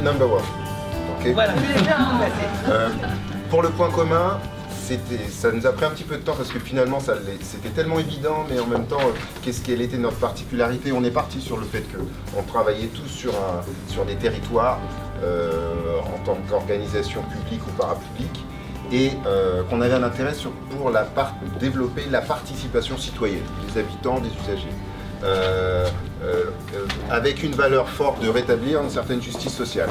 number one. Okay. Voilà. Pour le point commun, ça nous a pris un petit peu de temps parce que finalement c'était tellement évident, mais en même temps, quelle était notre particularité? On est parti sur le fait qu'on travaillait tous sur des territoires en tant qu'organisation publique ou parapublique et qu'on avait un intérêt pour développer la participation citoyenne des habitants, des usagers, avec une valeur forte de rétablir une certaine justice sociale.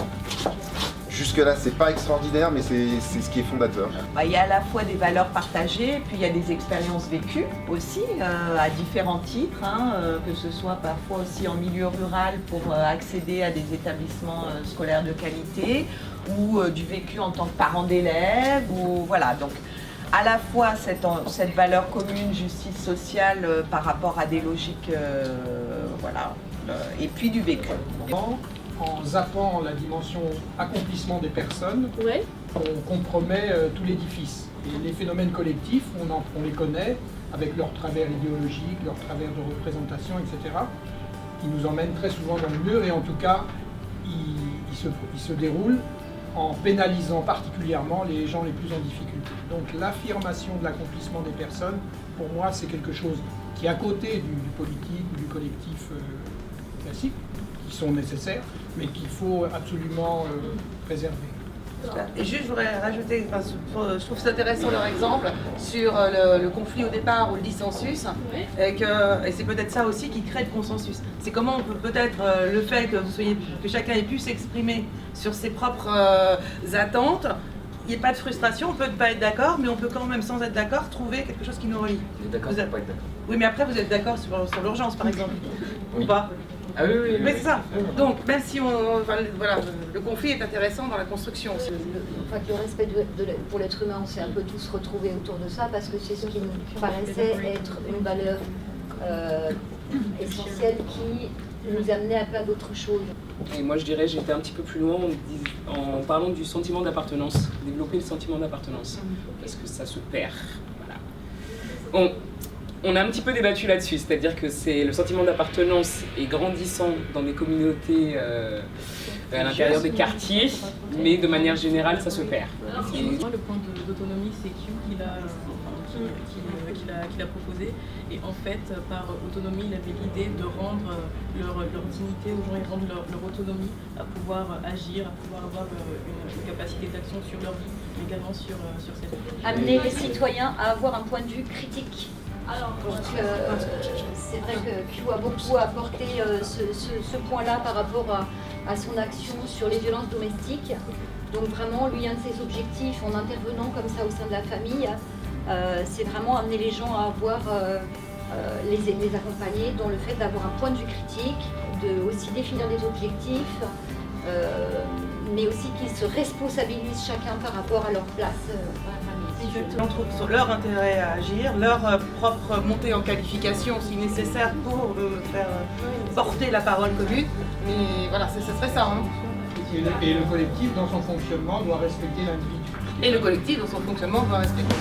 Jusque-là, c'est pas extraordinaire, mais c'est ce qui est fondateur. Il y a à la fois des valeurs partagées, puis il y a des expériences vécues aussi, à différents titres, que ce soit parfois aussi en milieu rural pour accéder à des établissements scolaires de qualité, ou du vécu en tant que parent d'élèves, ou voilà. Donc, à la fois cette valeur commune, justice sociale, par rapport à des logiques, voilà, et puis du vécu. En zappant la dimension accomplissement des personnes, Ouais. on compromet tout l'édifice. Et les phénomènes collectifs, on les connaît avec leurs travers idéologiques, leurs travers de représentation, etc. Ils nous emmènent très souvent dans le mur et en tout cas, ils se déroulent en pénalisant particulièrement les gens les plus en difficulté. Donc l'affirmation de l'accomplissement des personnes, pour moi, c'est quelque chose qui est à côté du politique ou du collectif classique, qui sont nécessaires, mais qu'il faut absolument préserver. Et juste, je voudrais rajouter, je trouve ça intéressant leur exemple sur le conflit au départ ou le dissensus, et c'est peut-être ça aussi qui crée le consensus. C'est comment on peut peut-être le fait que chacun ait pu s'exprimer sur ses propres attentes, il n'y ait pas de frustration, on peut ne pas être d'accord, mais on peut quand même, sans être d'accord, trouver quelque chose qui nous relie. Vous êtes d'accord, vous n'êtes pas d'accord. Oui, mais après vous êtes d'accord sur l'urgence, par exemple, ou pas? Ah oui, oui, Mais c'est ça. Donc, même si voilà, le conflit est intéressant dans la construction aussi. Le respect pour l'être humain, on s'est un peu tous retrouvés autour de ça parce que c'est ce qui nous paraissait être une valeur essentielle qui nous amenait un peu à d'autres choses. Et moi je dirais, j'étais un petit peu plus loin en parlant du sentiment d'appartenance, développer le sentiment d'appartenance, parce que ça se perd. Voilà. On a un petit peu débattu là-dessus, c'est-à-dire que le sentiment d'appartenance est grandissant dans des communautés à l'intérieur des quartiers, mais de manière générale, ça se perd. Moi, le point d'autonomie, c'est Q qu'il a proposé. Et en fait, par autonomie, il avait l'idée de rendre leur dignité aux gens et rendre leur autonomie à pouvoir agir, à pouvoir avoir une capacité d'action sur leur vie, mais également sur cette vie. Amener les citoyens à avoir un point de vue critique. Donc c'est vrai que Q a beaucoup apporté ce point-là par rapport à son action sur les violences domestiques. Donc vraiment, lui, un de ses objectifs en intervenant comme ça au sein de la famille, c'est vraiment amener les gens à avoir, les accompagner dans le fait d'avoir un point de vue critique, de aussi définir des objectifs, mais aussi qu'ils se responsabilisent chacun par rapport à leur place dans la famille. Sur leur intérêt à agir, leur propre montée en qualification si nécessaire pour faire porter la parole commune. Mais voilà, ce serait ça. Et le collectif, dans son fonctionnement, doit respecter l'individu. Et le collectif, dans son fonctionnement, doit respecter.